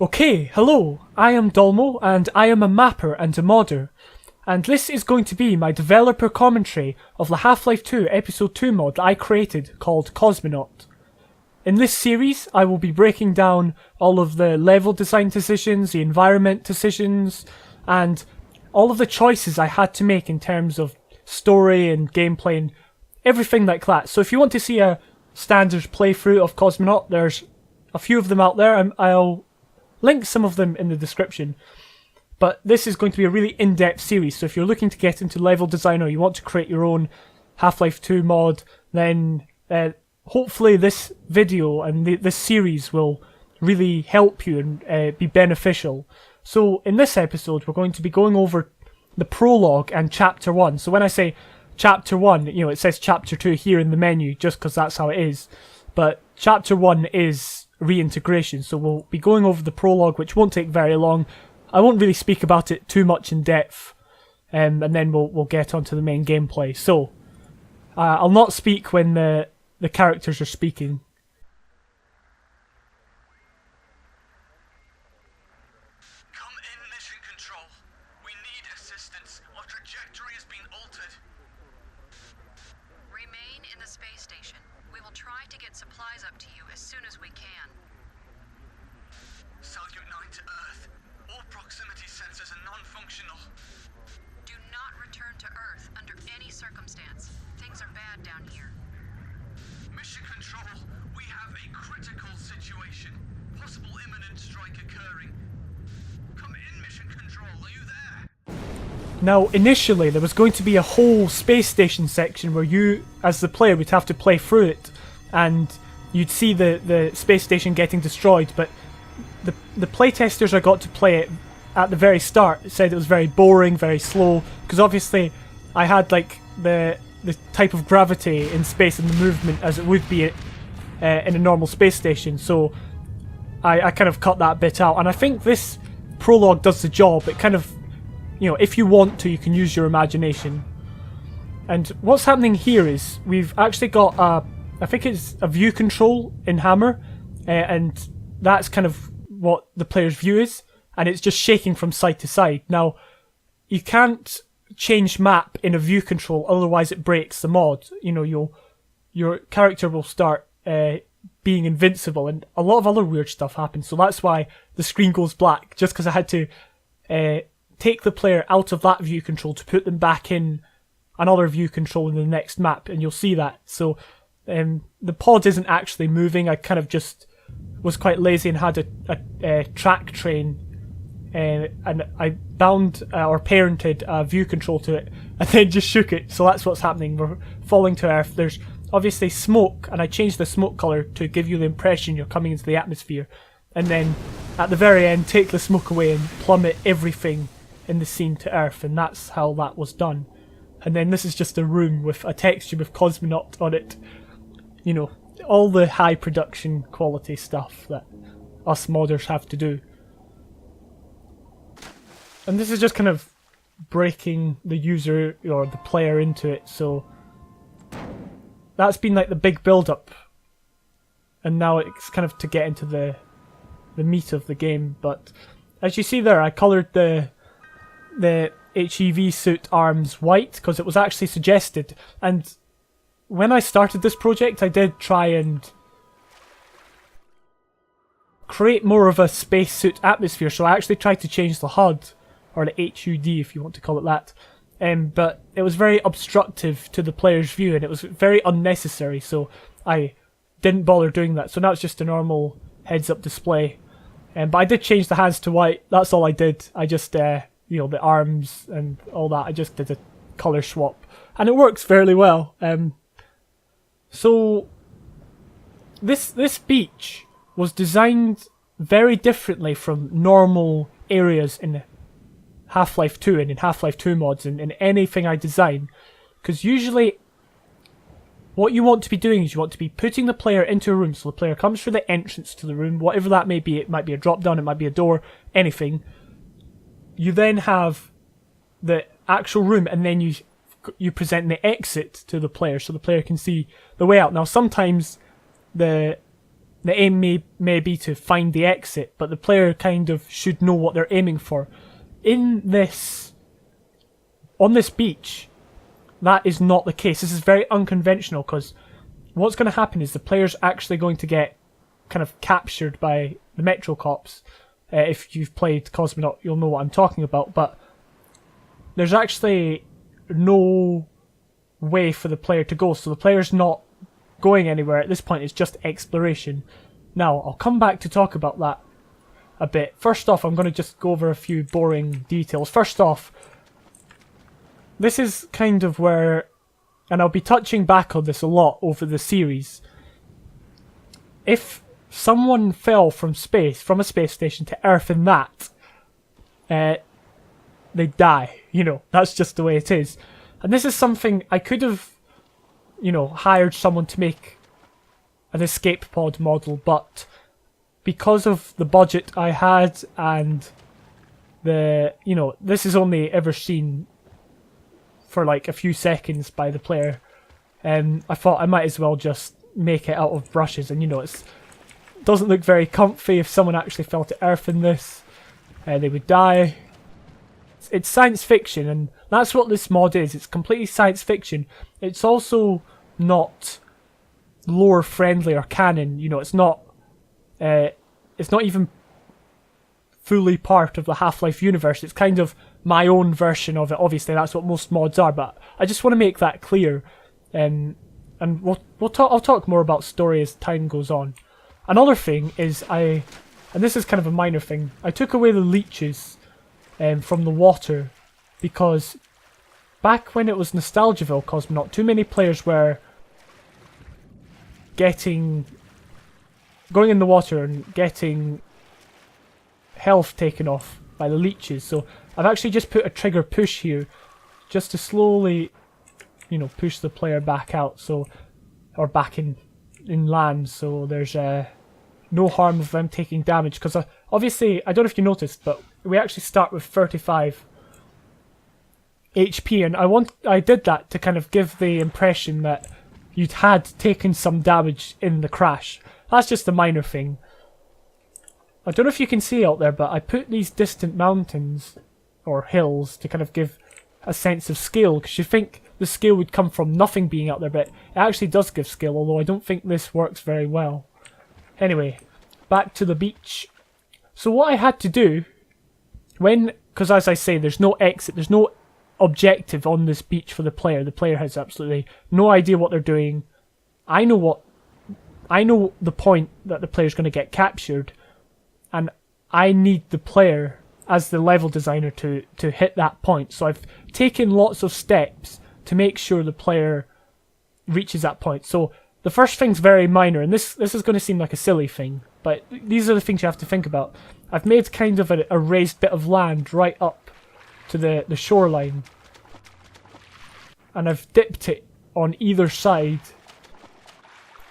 Okay, hello, I am Dolmo, and I am a mapper and a modder, and this is going to be my developer commentary of the Half-Life 2 Episode 2 mod that I created called Cosmonaut. In this series, I will be breaking down all of the level design decisions, the environment decisions, and all of the choices I had to make in terms of story and gameplay and everything like that. So if you want to see a standard playthrough of Cosmonaut, there's a few of them out there, and I'll link some of them in the description. But this is going to be a really in-depth series, so if you're looking to get into level design or you want to create your own Half-Life 2 mod, then hopefully this video and this series will really help you and be beneficial. So in this episode, we're going to be going over the Prologue and Chapter 1. So when I say Chapter 1, it says Chapter 2 here in the menu, just because that's how it is. But Chapter 1 is Reintegration, so we'll be going over the Prologue, which won't take very long. I won't really speak about it too much in depth, and then we'll get onto the main gameplay. So, I'll not speak when the characters are speaking. Come in, mission control. We need assistance. Our trajectory has been altered. Remain in the space station. We will try to get supplies up to you as soon as we can. Salute 9 to Earth. All proximity sensors are non-functional. Do not return to Earth under any circumstance. Things are bad down here. Mission control, we have a critical situation. Possible imminent strike occurring. Come in, mission control. Are you there? Now, initially, there was going to be a whole space station section where you, as the player, would have to play through it, and you'd see the space station getting destroyed, but the playtesters I got to play it at the very start said it was very boring, very slow, because obviously I had like the type of gravity in space and the movement as it would be in a normal space station, so I kind of cut that bit out, and I think this Prologue does the job. It kind of, if you want to, you can use your imagination. And what's happening here is we've actually got I think it's a view control in Hammer, and that's kind of what the player's view is, and it's just shaking from side to side. Now, you can't change map in a view control, otherwise it breaks the mod. Your character will start being invincible, and a lot of other weird stuff happens, so that's why the screen goes black, just because I had to take the player out of that view control to put them back in another view control in the next map, and you'll see that. So the pod isn't actually moving. I kind of just was quite lazy and had a track train, and I bound or parented a view control to it and then just shook it. So that's what's happening. We're falling to Earth. There's obviously smoke, and I changed the smoke colour to give you the impression you're coming into the atmosphere, and then at the very end take the smoke away and plummet everything in the scene to Earth, and that's how that was done. And then this is just a room with a texture with Cosmonaut on it. All the high production quality stuff that us modders have to do. And this is just kind of breaking the user or the player into it, so that's been like the big build up, and now it's kind of to get into the meat of the game. But as you see there, I coloured the HEV suit arms white because it was actually suggested, and when I started this project I did try and create more of a spacesuit atmosphere, so I actually tried to change the HUD, or the HUD if you want to call it that, but it was very obstructive to the player's view and it was very unnecessary, so I didn't bother doing that. So now it's just a normal heads-up display, but I did change the hands to white. That's all I did. I just the arms and all that, I just did a colour swap, and it works fairly well. So this beach was designed very differently from normal areas in Half-Life 2 and in Half-Life 2 mods and in anything I design, because usually what you want to be doing is you want to be putting the player into a room, so the player comes through the entrance to the room, whatever that may be. It might be a drop down, it might be a door, anything. You then have the actual room, and then you present the exit to the player so the player can see the way out. Now sometimes the the aim may be to find the exit, but the player kind of should know what they're aiming for. On this beach, that is not the case. This is very unconventional, because what's going to happen is the player's actually going to get kind of captured by the Metro Cops. If you've played Cosmonaut, you'll know what I'm talking about, but there's actually no way for the player to go, so the player's not going anywhere at this point. It's just exploration. Now, I'll come back to talk about that a bit. First off, I'm going to just go over a few boring details. First off, this is kind of where, and I'll be touching back on this a lot over the series, if someone fell from a space station to Earth in that, they die. That's just the way it is. And this is something I could have, hired someone to make an escape pod model, but because of the budget I had and this is only ever seen for like a few seconds by the player, I thought I might as well just make it out of brushes, and it doesn't look very comfy. If someone actually fell to Earth in this, they would die. It's science fiction, and that's what this mod is. It's completely science fiction. It's also not lore friendly or canon. It's not even fully part of the Half-Life universe. It's kind of my own version of it. Obviously, that's what most mods are, but I just want to make that clear. And I'll talk more about story as time goes on. Another thing is and this is kind of a minor thing, I took away the leeches from the water, because back when it was NostalgiaVille Cosmonaut, too many players were going in the water and getting health taken off by the leeches. So I've actually just put a trigger push here, just to slowly, push the player back out, or back in land, so there's no harm of them taking damage. Because obviously, I don't know if you noticed, but we actually start with 35 HP, and I did that to kind of give the impression that you'd had taken some damage in the crash. That's just a minor thing. I don't know if you can see out there, but I put these distant mountains or hills to kind of give a sense of scale, because you think the scale would come from nothing being out there, but it actually does give scale, although I don't think this works very well. Anyway, back to the beach. So what I had to do, because as I say, there's no exit, there's no objective on this beach for the player has absolutely no idea what they're doing. I know the point that the player's going to get captured, and I need the player as the level designer to hit that point. So I've taken lots of steps to make sure the player reaches that point. So the first thing's very minor, and this is going to seem like a silly thing, but these are the things you have to think about. I've made kind of a raised bit of land right up to the shoreline, and I've dipped it on either side,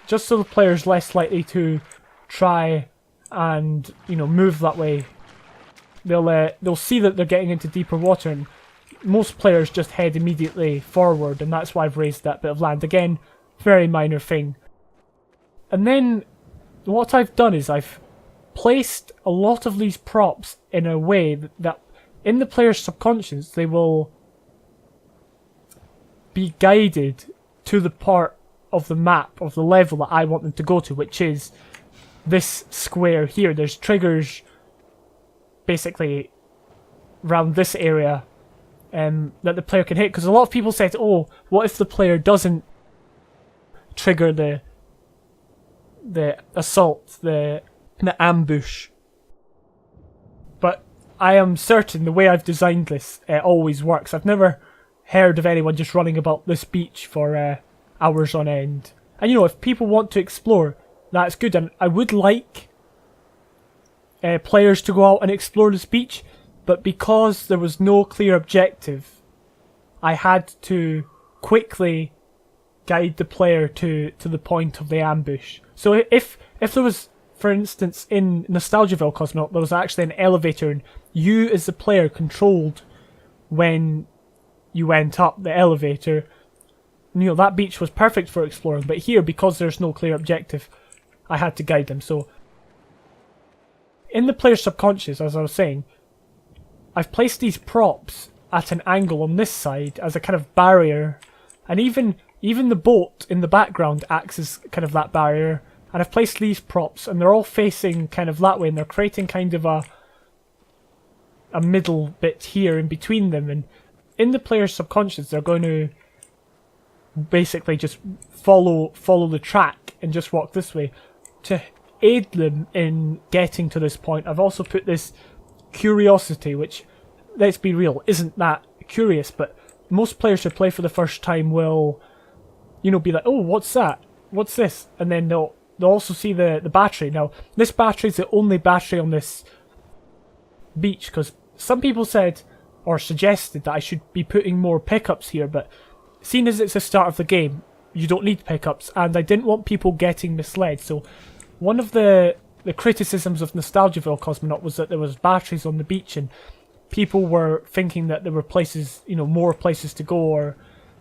just so the player's less likely to try and move that way. They'll see that they're getting into deeper water, and most players just head immediately forward, and that's why I've raised that bit of land. Again, very minor thing. And then what I've done is I've placed a lot of these props in a way that in the player's subconscious they will be guided to the part of the map, of the level that I want them to go to, which is this square here. There's triggers basically around this area that the player can hit, because a lot of people said, oh, what if the player doesn't trigger the assault, the ambush? But I am certain the way I've designed this always works. I've never heard of anyone just running about this beach for hours on end. And if people want to explore, that's good, and I would like players to go out and explore this beach, but because there was no clear objective, I had to quickly guide the player to the point of the ambush. So if there was, for instance, in NostalgiaVille Cosmonaut, there was actually an elevator, and you as the player controlled when you went up the elevator, that beach was perfect for exploring. But here, because there's no clear objective, I had to guide them. So in the player's subconscious, as I was saying, I've placed these props at an angle on this side as a kind of barrier, and even the boat in the background acts as kind of that barrier, and I've placed these props and they're all facing kind of that way, and they're creating kind of a middle bit here in between them, and in the player's subconscious they're going to basically just follow the track and just walk this way. To aid them in getting to this point, I've also put this curiosity, which, let's be real, isn't that curious, but most players who play for the first time will, you know, be like, oh, what's that? What's this? And then they'll also see the battery. Now, this battery is the only battery on this beach, because some people said or suggested that I should be putting more pickups here, but seeing as it's the start of the game, you don't need pickups, and I didn't want people getting misled. So one of the criticisms of NostalgiaVille Cosmonaut was that there was batteries on the beach, and people were thinking that there were places, you know, more places to go, or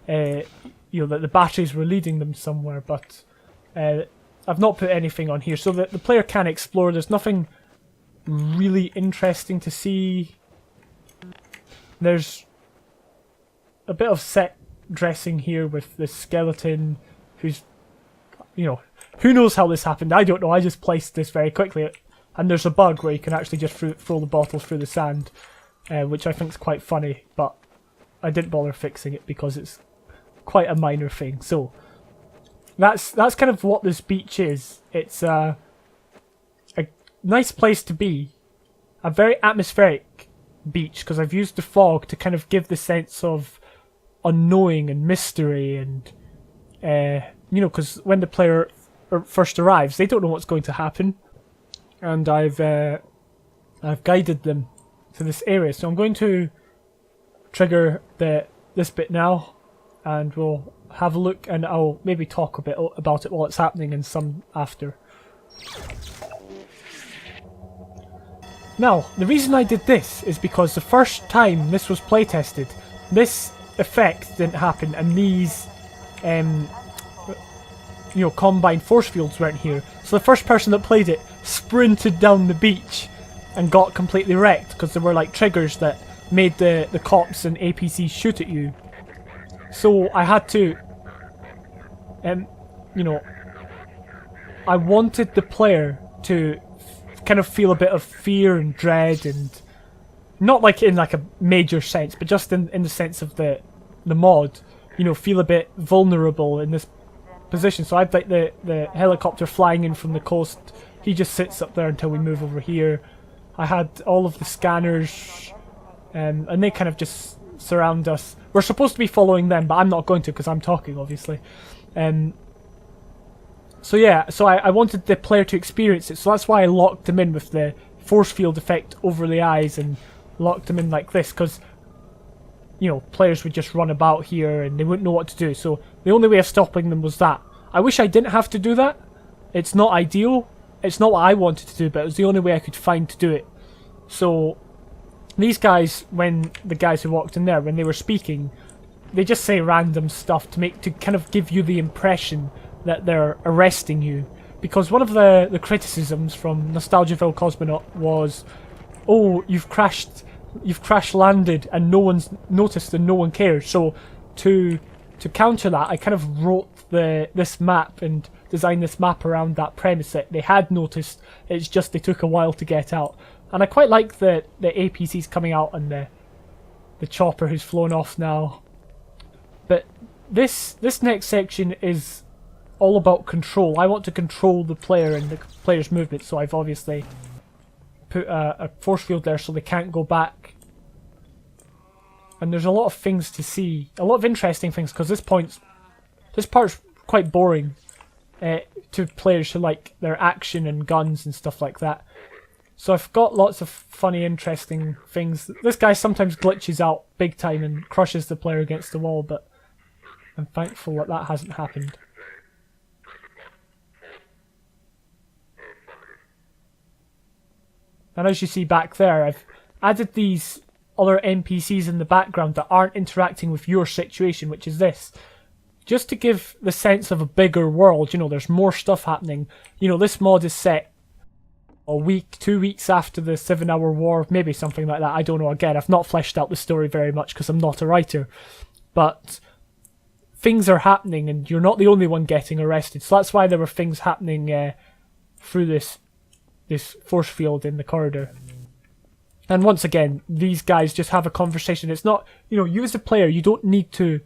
you know, that the batteries were leading them somewhere. But I've not put anything on here, so that the player can explore. There's nothing really interesting to see. There's a bit of set dressing here with the skeleton, who's, you know, who knows how this happened. I don't know. I just placed this very quickly, and there's a bug where you can actually just throw the bottles through the sand, which I think is quite funny, but I didn't bother fixing it because it's quite a minor thing. So that's kind of what this beach is. It's a nice place to be, a very atmospheric beach, because I've used the fog to kind of give the sense of unknowing and mystery, and you know, because when the player first arrives, they don't know what's going to happen, and I've guided them to this area. So I'm going to trigger this bit now, and we'll have a look, and I'll maybe talk a bit about it while it's happening and some after. Now, the reason I did this is because the first time this was playtested, this effect didn't happen, and these you know, combined force fields weren't here. So the first person that played it sprinted down the beach and got completely wrecked, because there were like triggers that made the cops and APCs shoot at you. So I had to, you know, I wanted the player to kind of feel a bit of fear and dread, and not like in like a major sense, but just in the sense of the mod, you know, feel a bit vulnerable in this position. So I'd like the helicopter flying in from the coast. He just sits up there until we move over here. I had all of the scanners, and they kind of just surround us. We're supposed to be following them, but I'm not going to because I'm talking, obviously. So yeah, so I wanted the player to experience it, so that's why I locked them in with the force field effect over the eyes and locked them in like this, because, you know, players would just run about here and they wouldn't know what to do. So the only way of stopping them was that. I wish I didn't have to do that. It's not ideal. It's not what I wanted to do, but it was the only way I could find to do it. So these guys, when the guys who walked in there, when they were speaking, they just say random stuff to kind of give you the impression that they're arresting you. Because one of the criticisms from NostalgiaVille Cosmonaut was, oh, you've crash landed and no one's noticed and no one cares. So to counter that, I kind of wrote this map and designed this map around that premise that they had noticed. It's just they took a while to get out. And I quite like the APCs coming out and the chopper who's flown off now. But this next section is all about control. I want to control the player and the player's movement, so I've obviously put a force field there so they can't go back. And there's a lot of things to see, a lot of interesting things, because this part's quite boring to players who like their action and guns and stuff like that. So I've got lots of funny, interesting things. This guy sometimes glitches out big time and crushes the player against the wall, but I'm thankful that hasn't happened. And as you see back there, I've added these other NPCs in the background that aren't interacting with your situation, which is this. just to give the sense of a bigger world, you know, there's more stuff happening. You know, this mod is set a week, 2 weeks after the 7-hour war, maybe something like that. I don't know. Again, I've not fleshed out the story very much because I'm not a writer. But things are happening and you're not the only one getting arrested. So that's why there were things happening through this force field in the corridor. And once again, these guys just have a conversation. It's not, you know, you as a player, you don't need to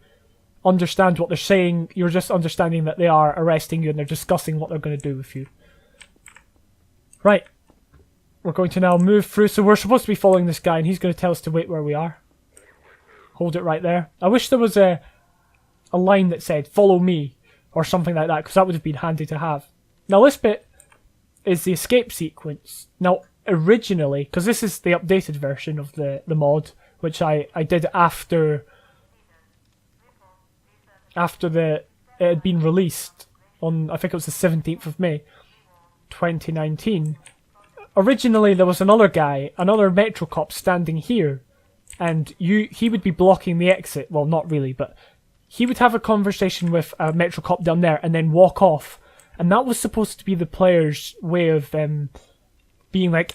understand what they're saying. You're just understanding that they are arresting you and they're discussing what they're going to do with you. Right. We're going to now move through. So we're supposed to be following this guy and he's going to tell us to wait where we are. Hold it right there. I wish there was a line that said, follow me, or something like that, because that would have been handy to have. Now this bit is the escape sequence. Now, originally, because this is the updated version of the mod, which I did after it had been released on, I think it was the 17th of May, 2019. Originally, there was another guy, another Metro cop standing here, and he would be blocking the exit. Well, not really, but he would have a conversation with a Metro cop down there and then walk off. And that was supposed to be the player's way of being like,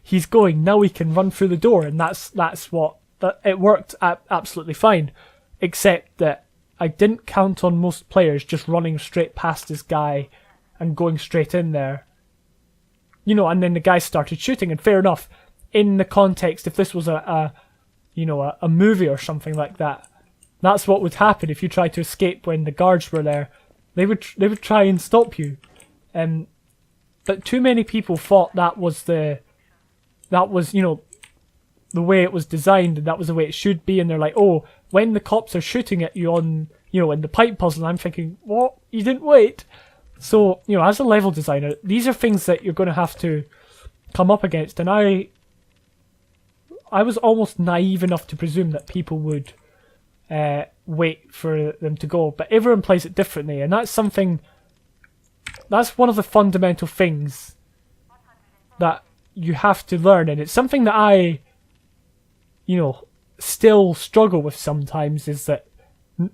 he's going, now we can run through the door. And that's what, it worked absolutely fine. Except that I didn't count on most players just running straight past this guy and going straight in there. You know, and then the guy started shooting, and fair enough, in the context, if this was a movie or something like that, that's what would happen if you tried to escape when the guards were there. They would try and stop you. But too many people thought that was the way it was designed and that was the way it should be, and they're like, oh, when the cops are shooting at you on, you know, in the pipe puzzle, I'm thinking, what? You didn't wait? So, you know, as a level designer, these are things that you're going to have to come up against, and I was almost naive enough to presume that people would wait for them to go, but everyone plays it differently, and that's one of the fundamental things that you have to learn, and it's something that I, you know, still struggle with sometimes, is that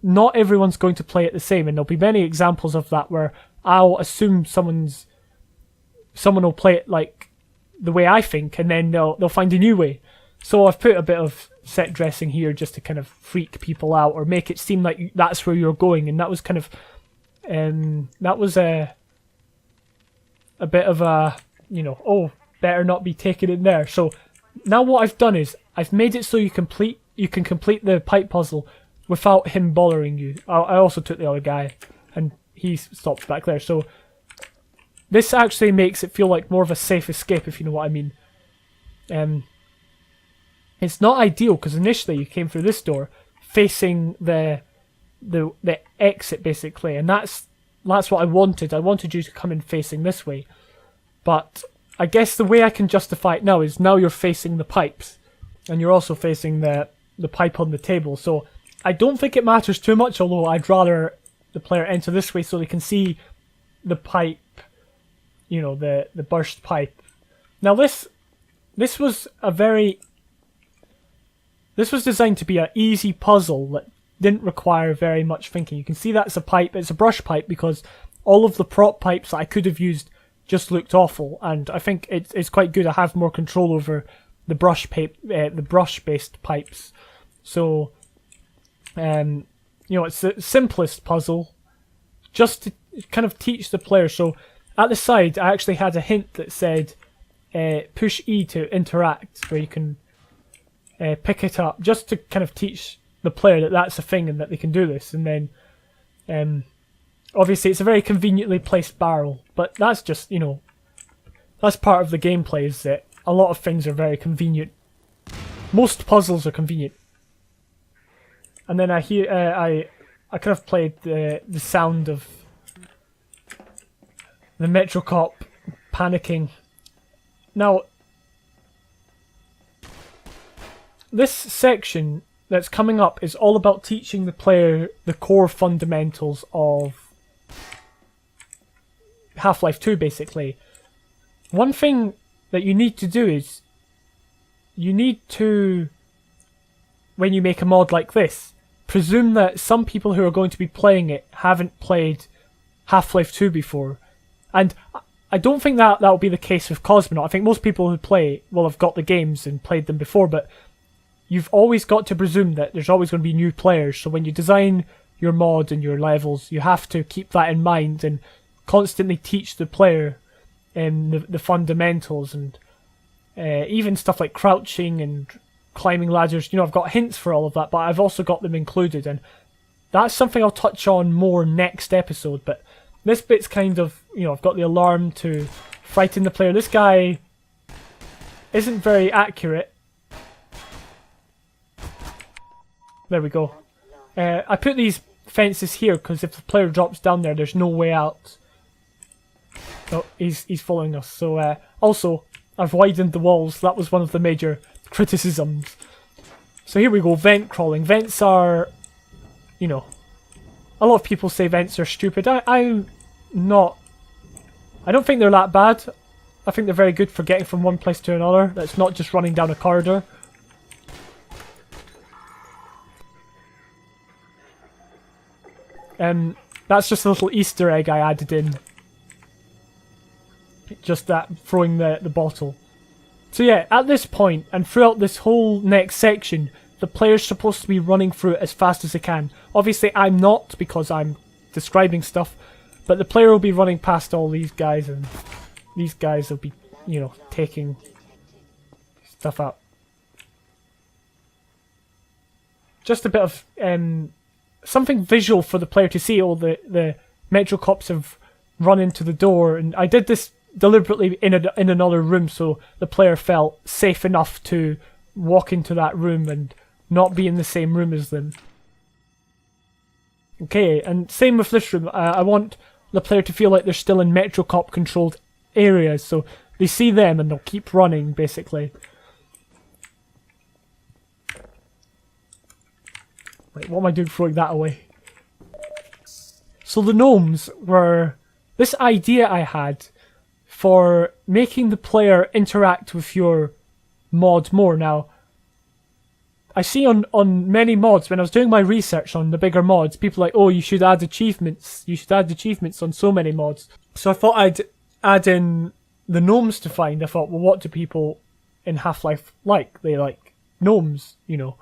not everyone's going to play it the same, and there'll be many examples of that where I'll assume someone will play it like the way I think, and then they'll find a new way. So I've put a bit of set dressing here just to kind of freak people out or make it seem like that's where you're going, and that was kind of that was a bit of a, you know, oh, better not be taken in there. So now what I've done is I've made it so you can complete the pipe puzzle without him bothering you. I also took the other guy and he stops back there, so this actually makes it feel like more of a safe escape, if you know what I mean. It's not ideal because initially you came through this door facing the exit basically, and that's what I wanted. I wanted you to come in facing this way, but I guess the way I can justify it now is now you're facing the pipes, and you're also facing the pipe on the table. So I don't think it matters too much, although I'd rather the player enter this way so they can see the pipe, you know, the burst pipe. Now this was designed to be an easy puzzle that didn't require very much thinking. You can see that's a pipe. It's a brush pipe because all of the prop pipes that I could have used just looked awful, and I think it's quite good to have more control over the brush-based pipes. So, you know, it's the simplest puzzle, just to kind of teach the player. So, at the side, I actually had a hint that said, push E to interact, where you can pick it up, just to kind of teach the player that that's a thing and that they can do this. And then, obviously, it's a very conveniently placed barrel, but that's just, you know, that's part of the gameplay, is that a lot of things are very convenient. Most puzzles are convenient. And then I kind of played the sound of the Metro cop panicking. Now, this section that's coming up is all about teaching the player the core fundamentals of Half-Life 2, basically. One thing that you need to do is, you need to, when you make a mod like this, presume that some people who are going to be playing it haven't played Half-Life 2 before. And I don't think that will be the case with Cosmonaut. I think most people who play will have got the games and played them before, but you've always got to presume that there's always going to be new players. So when you design your mod and your levels, you have to keep that in mind and constantly teach the player the fundamentals, and even stuff like crouching and climbing ladders. You know, I've got hints for all of that, but I've also got them included, and that's something I'll touch on more next episode. But this bit's kind of, you know, I've got the alarm to frighten the player. This guy isn't very accurate. There we go. I put these fences here because if the player drops down there, there's no way out. Oh, he's following us. So also, I've widened the walls. That was one of the major criticisms. So here we go, vent crawling. Vents are, you know, a lot of people say vents are stupid. I'm not. I don't think they're that bad. I think they're very good for getting from one place to another. That's not just running down a corridor. That's just a little Easter egg I added in. Just that, throwing the bottle. So yeah, at this point, and throughout this whole next section, the player's supposed to be running through it as fast as they can. Obviously I'm not, because I'm describing stuff, but the player will be running past all these guys, and these guys will be, you know, taking stuff out. Just a bit of something visual for the player to see. All the Metro cops have run into the door, and I did this deliberately in another room so the player felt safe enough to walk into that room and not be in the same room as them. Okay, and same with this room. I want the player to feel like they're still in Metro cop controlled areas, so they see them and they'll keep running, basically. Wait, what am I doing throwing that away? So the gnomes were this idea I had for making the player interact with your mod more. Now, I see on many mods, when I was doing my research on the bigger mods, people are like, oh, you should add achievements. You should add achievements on so many mods. So I thought I'd add in the gnomes to find. I thought, well, what do people in Half-Life like? They like gnomes, you know.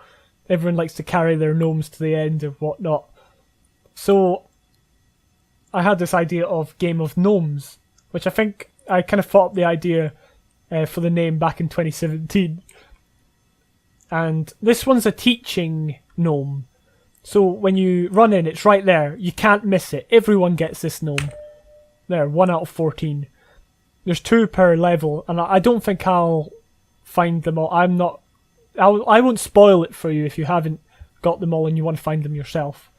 Everyone likes to carry their gnomes to the end and whatnot. So I had this idea of Game of Gnomes, which I think I kind of thought up the idea for the name back in 2017. And this one's a teaching gnome. So when you run in, it's right there. You can't miss it. Everyone gets this gnome. There, 1 out of 14. There's 2 per level, and I don't think I'll find them all. I won't spoil it for you if you haven't got them all and you want to find them yourself.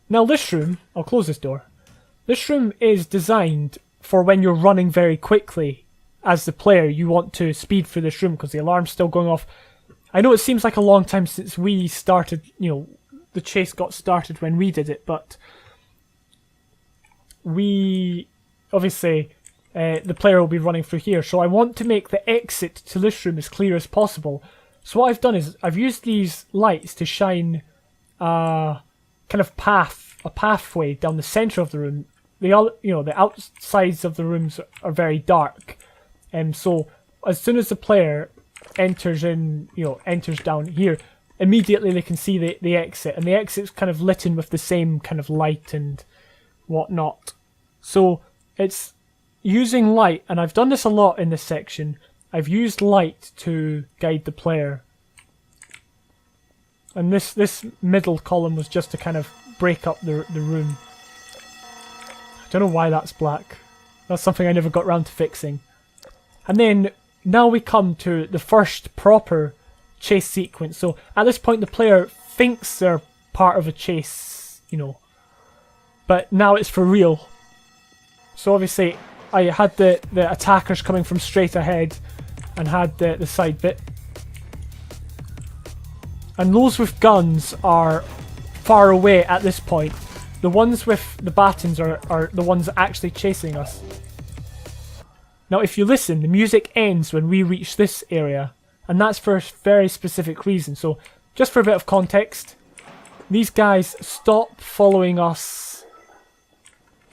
Now this room, I'll close this door. This room is designed for when you're running very quickly as the player. You want to speed through this room because the alarm's still going off. I know it seems like a long time since we started, you know, the chase got started when we did it, but we, obviously, the player will be running through here. So I want to make the exit to this room as clear as possible. So what I've done is I've used these lights to shine a kind of pathway down the center of the room. The outsides of the rooms are very dark, and so as soon as the player enters down here, immediately they can see the exit, and the exit's kind of lit in with the same kind of light and whatnot. So it's using light, and I've done this a lot in this section. I've used light to guide the player. And this middle column was just to kind of break up the room. I don't know why that's black. That's something I never got around to fixing. And then, now we come to the first proper chase sequence. So, at this point the player thinks they're part of a chase, you know. But now it's for real. So obviously, I had the attackers coming from straight ahead, and had the side bit. And those with guns are far away at this point. The ones with the batons are the ones actually chasing us. Now if you listen, the music ends when we reach this area, and that's for a very specific reason. So just for a bit of context, these guys stop following us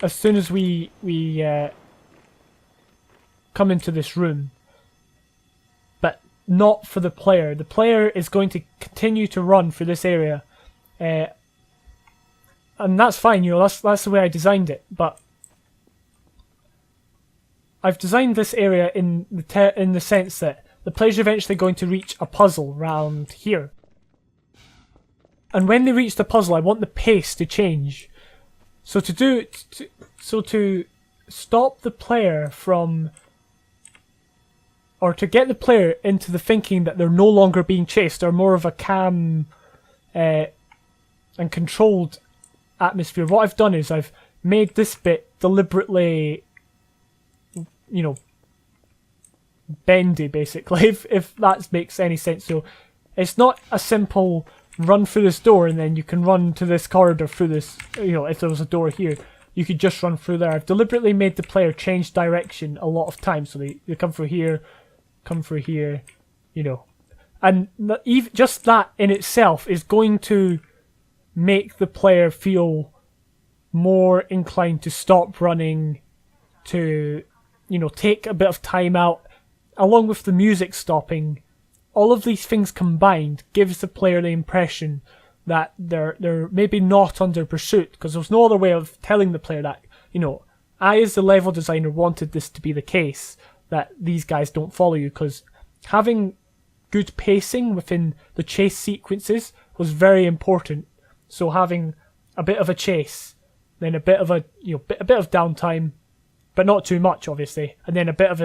as soon as we come into this room. But not for the player. The player is going to continue to run through this area. And that's fine, you know, that's the way I designed it. But I've designed this area in the sense that the player's eventually going to reach a puzzle round here. And when they reach the puzzle, I want the pace to change. So to stop the player from, or to get the player into the thinking that they're no longer being chased, or more of a calm and controlled atmosphere, what I've done is I've made this bit deliberately, you know, bendy, basically, if that makes any sense. So it's not a simple run through this door and then you can run to this corridor through this, you know, if there was a door here, you could just run through there. I've deliberately made the player change direction a lot of times, so they come through here, you know. And even just that in itself is going to make the player feel more inclined to stop running, to, you know, take a bit of time out, along with the music stopping. All of these things combined gives the player the impression that they're maybe not under pursuit, because there's no other way of telling the player that, you know, I as the level designer wanted this to be the case, that these guys don't follow you, because having good pacing within the chase sequences was very important. So having a bit of a chase, then a bit of a, you know, a bit of downtime, but not too much, obviously, and then a bit of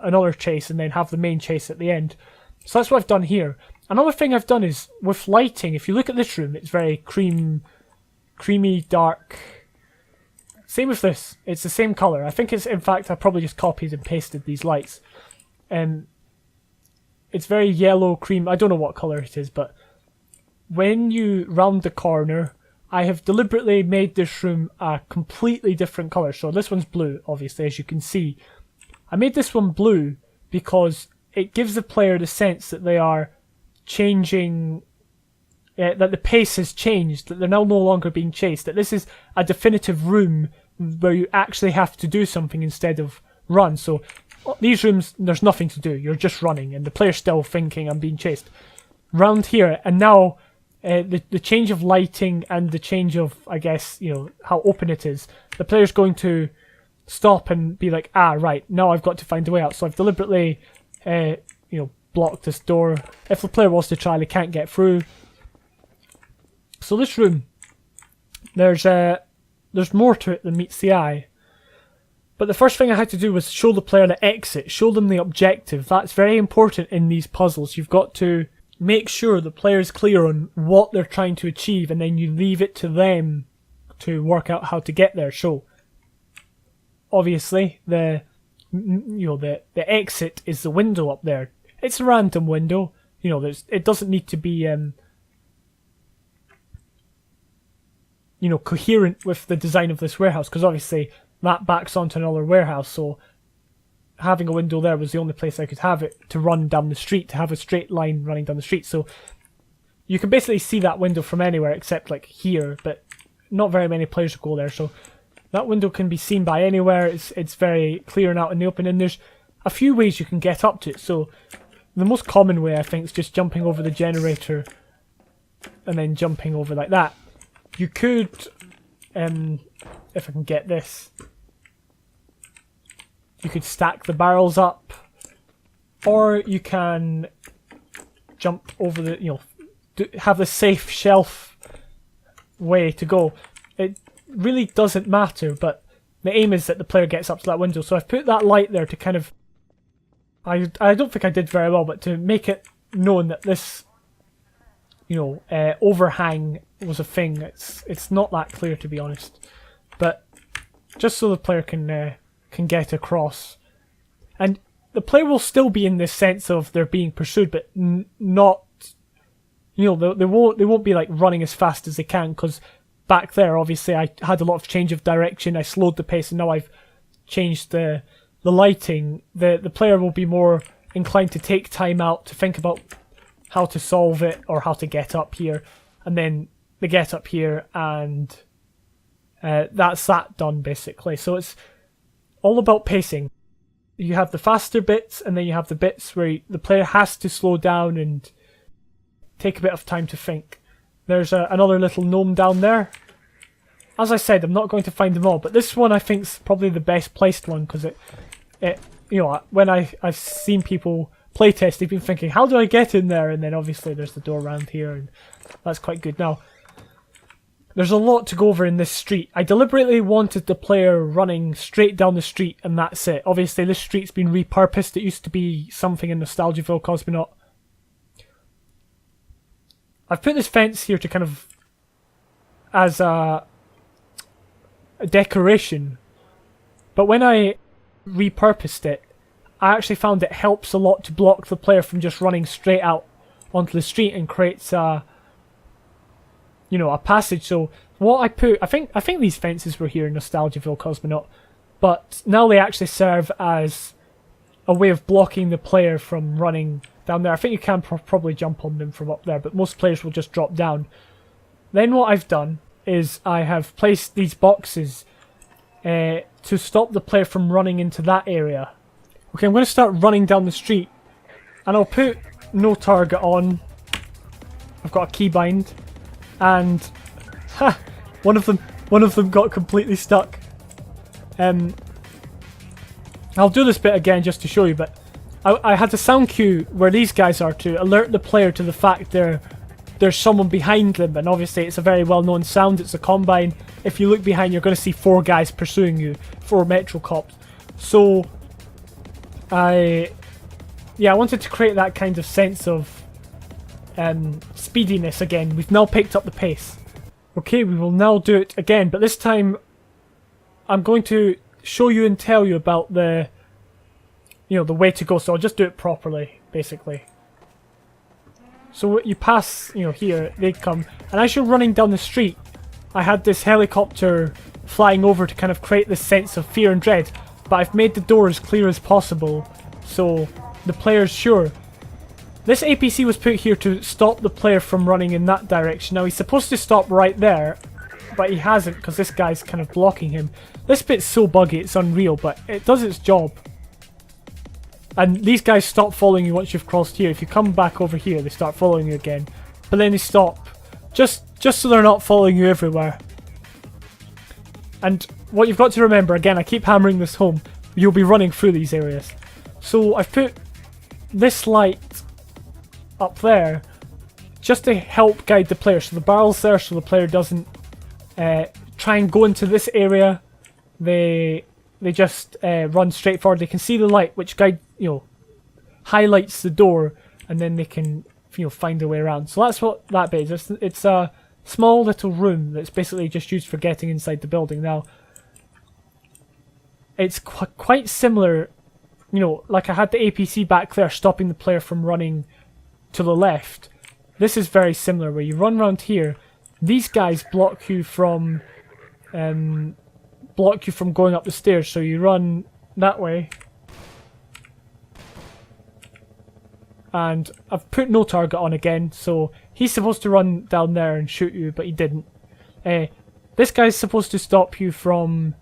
another chase, and then have the main chase at the end. So that's what I've done here. Another thing I've done is with lighting. If you look at this room, it's very creamy, dark. Same with this. It's the same colour. I think it's, in fact, I probably just copied and pasted these lights. It's very yellow, cream. I don't know what colour it is, but when you round the corner, I have deliberately made this room a completely different colour. So this one's blue, obviously, as you can see. I made this one blue because it gives the player the sense that they are changing, that the pace has changed, that they're now no longer being chased, that this is a definitive room where you actually have to do something instead of run. So these rooms, there's nothing to do, you're just running, and the player's still thinking, I'm being chased. Round here, and now the change of lighting and the change of, I guess, you know, how open it is, the player's going to stop and be like, ah, right, now I've got to find a way out. So I've deliberately you know, block this door. If the player wants to try, they can't get through. So this room, there's more to it than meets the eye. But the first thing I had to do was show the player the exit, show them the objective. That's very important in these puzzles. You've got to make sure the player is clear on what they're trying to achieve, and then you leave it to them to work out how to get there. So obviously the exit is the window up there. It's a random window. You know, it doesn't need to be you know, coherent with the design of this warehouse, because obviously that backs onto another warehouse. So having a window there was the only place I could have it to run down the street, to have a straight line running down the street. So you can basically see that window from anywhere except like here, but not very many players will go there. So that window can be seen by anywhere. It's very clear and out in the open, and there's a few ways you can get up to it. So the most common way, I think, is just jumping over the generator and then jumping over like that. You could, if I can get this, you could stack the barrels up, or you can jump over the, you know, have the safe shelf way to go. It really doesn't matter, but the aim is that the player gets up to that window. So I've put that light there to kind of, I don't think I did very well, but to make it known that this, you know, overhang was a thing. It's not that clear, to be honest, but just so the player can get across, and the player will still be in this sense of they're being pursued, but not, you know, they won't be like running as fast as they can, because back there, obviously, I had a lot of change of direction. I slowed the pace, and now I've changed the lighting. The player will be more inclined to take time out to think about how to solve it or how to get up here, and then they get up here, and that's that done basically. So it's all about pacing. You have the faster bits, and then you have the bits where the player has to slow down and take a bit of time to think. There's another little gnome down there. As I said, I'm not going to find them all, but this one I think is probably the best placed one, because it when I've seen people playtest, they've been thinking, how do I get in there? And then obviously there's the door around here, and that's quite good. Now, there's a lot to go over in this street. I deliberately wanted the player running straight down the street, and that's it. Obviously, this street's been repurposed. It used to be something in NostalgiaVille Cosmonaut. I've put this fence here to kind of as a decoration, but when I repurposed it, I actually found it helps a lot to block the player from just running straight out onto the street and creates a passage. So what I put, I think these fences were here in NostalgiaVille Cosmonaut, but now they actually serve as a way of blocking the player from running down there. I think you can probably jump on them from up there, but most players will just drop down. Then what I've done is I have placed these boxes to stop the player from running into that area. Okay, I'm going to start running down the street, and I'll put no target on. I've got a keybind, and one of them got completely stuck. I'll do this bit again just to show you, but I had a sound cue where these guys are to alert the player to the fact there's someone behind them, and obviously it's a very well-known sound. It's a combine. If you look behind, you're going to see 4 guys pursuing you, 4 Metro cops. So I wanted to create that kind of sense of speediness again. We've now picked up the pace. Okay, we will now do it again, but this time I'm going to show you and tell you about the way to go. So I'll just do it properly, basically. So you pass, here, they come, and as you're running down the street, I had this helicopter flying over to kind of create this sense of fear and dread, but I've made the door as clear as possible, so the player's sure. This APC was put here to stop the player from running in that direction. Now he's supposed to stop right there, but he hasn't because this guy's kind of blocking him. This bit's so buggy, it's unreal, but it does its job. And these guys stop following you once you've crossed here. If you come back over here, they start following you again. But then they stop. Just so they're not following you everywhere. And what you've got to remember, again, I keep hammering this home, you'll be running through these areas. So I've put this light up there just to help guide the player. So the barrel's there so the player doesn't try and go into this area. They just run straight forward. They can see the light, which highlights the door, and then they can find their way around. So that's what that bit is. It's a small little room that's basically just used for getting inside the building. Now, it's quite similar, like I had the APC back there stopping the player from running to the left. This is very similar, where you run around here. These guys block you from going up the stairs, so you run that way. And I've put no target on again, so he's supposed to run down there and shoot you, but he didn't. This guy's supposed to stop you from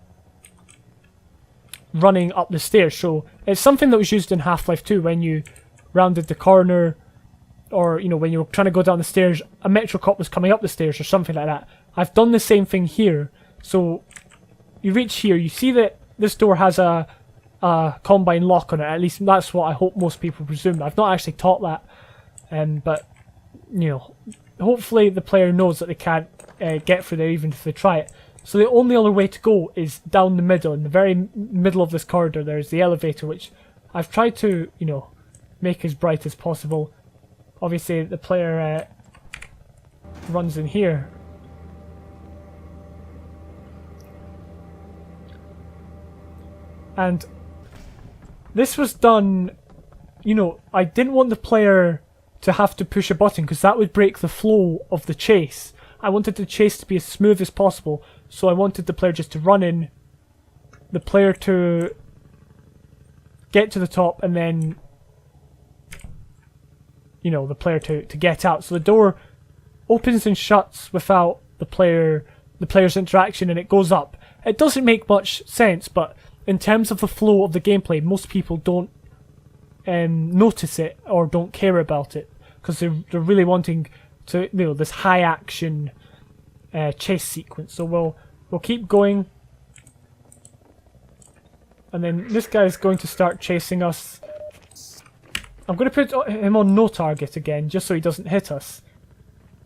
running up the stairs, so it's something that was used in Half-Life 2 when you rounded the corner, or when you were trying to go down the stairs, a Metro cop was coming up the stairs or something like that. I've done the same thing here. So you reach here, you see that this door has a combine lock on it. At least that's what I hope most people presume. I've not actually taught that, but hopefully the player knows that they can't get through there even if they try it. So the only other way to go is down the middle. In the very middle of this corridor there's the elevator, which I've tried to make as bright as possible. Obviously the player runs in here. And this was done, I didn't want the player to have to push a button because that would break the flow of the chase. I wanted the chase to be as smooth as possible, so I wanted the player just to run in, the player to get to the top, and then the player to get out. So the door opens and shuts without the player's interaction, and it goes up. It doesn't make much sense, but in terms of the flow of the gameplay, most people don't notice it or don't care about it because they're really wanting to, this high action chase sequence. So we'll keep going, and then this guy's going to start chasing us. I'm going to put him on no target again, just so he doesn't hit us.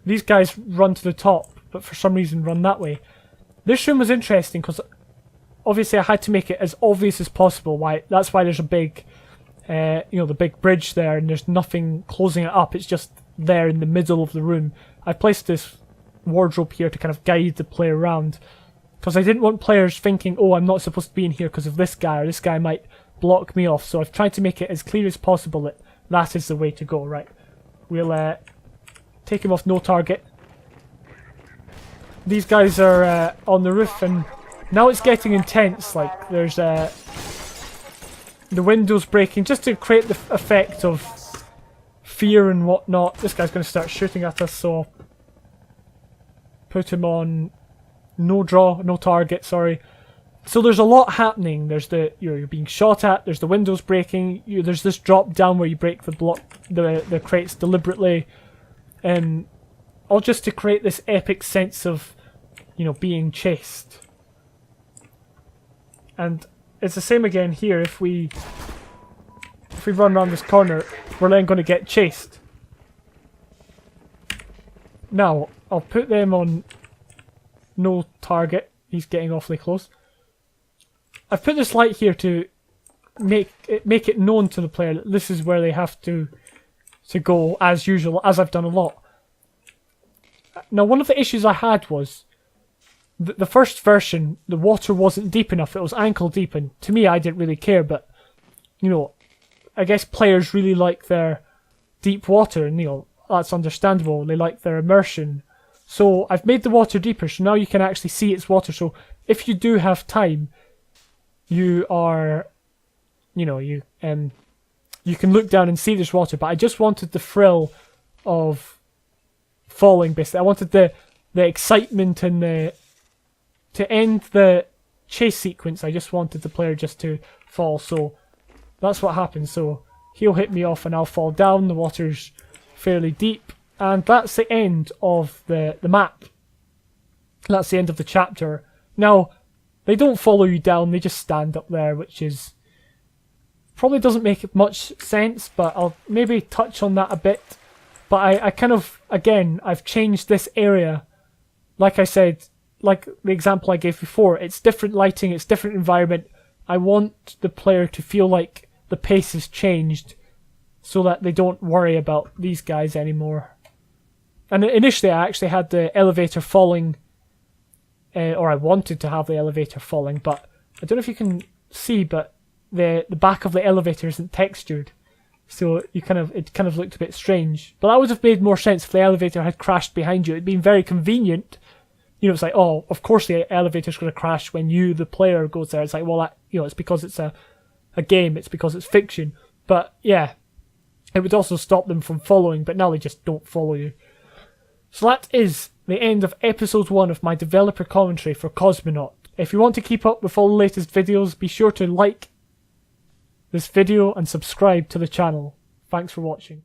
These guys run to the top, but for some reason run that way. This room was interesting because obviously I had to make it as obvious as possible. That's why there's a big, the big bridge there, and there's nothing closing it up. It's just there in the middle of the room. I placed this wardrobe here to kind of guide the player around, because I didn't want players thinking, oh, I'm not supposed to be in here because of this guy, or this guy might block me off. So I've tried to make it as clear as possible that that is the way to go. Right, we'll take him off no target. These guys are on the roof, and now it's getting intense. Like, there's the windows breaking just to create the effect of fear and whatnot. This guy's going to start shooting at us, so put him on no target, sorry. So there's a lot happening. There's you're being shot at, there's the windows breaking, there's this drop down where you break the crates deliberately, all just to create this epic sense of being chased. And it's the same again here. If we run around this corner, we're then going to get chased. Now I'll put them on no target. He's getting awfully close. I've put this light here to make it known to the player that this is where they have to go, as usual, as I've done a lot. Now, one of the issues I had was the first version, the water wasn't deep enough. It was ankle deep, and to me, I didn't really care. But I guess players really like their deep water, and that's understandable. They like their immersion. So I've made the water deeper, so now you can actually see it's water. So if you do have time, you are, you can look down and see there's water. But I just wanted the thrill of falling, basically. I wanted the excitement and to end the chase sequence. I just wanted the player just to fall. So that's what happens. So he'll hit me off and I'll fall down. The water's fairly deep. And that's the end of the map. That's the end of the chapter. Now, they don't follow you down, they just stand up there, which is probably doesn't make much sense, but I'll maybe touch on that a bit. But I kind of, again, I've changed this area. Like I said, like the example I gave before, it's different lighting, it's different environment. I want the player to feel like the pace has changed so that they don't worry about these guys anymore. And initially I actually had the elevator falling, or I wanted to have the elevator falling, but I don't know if you can see, but the back of the elevator isn't textured, so it kind of looked a bit strange. But that would have made more sense if the elevator had crashed behind you. It'd been very convenient. It's like, oh, of course the elevator's going to crash when the player, goes there. It's like, well, it's because it's a game, it's because it's fiction. But yeah, it would also stop them from following, but now they just don't follow you. So that is the end of episode 1 of my developer commentary for Cosmonaut. If you want to keep up with all the latest videos, be sure to like this video and subscribe to the channel. Thanks for watching.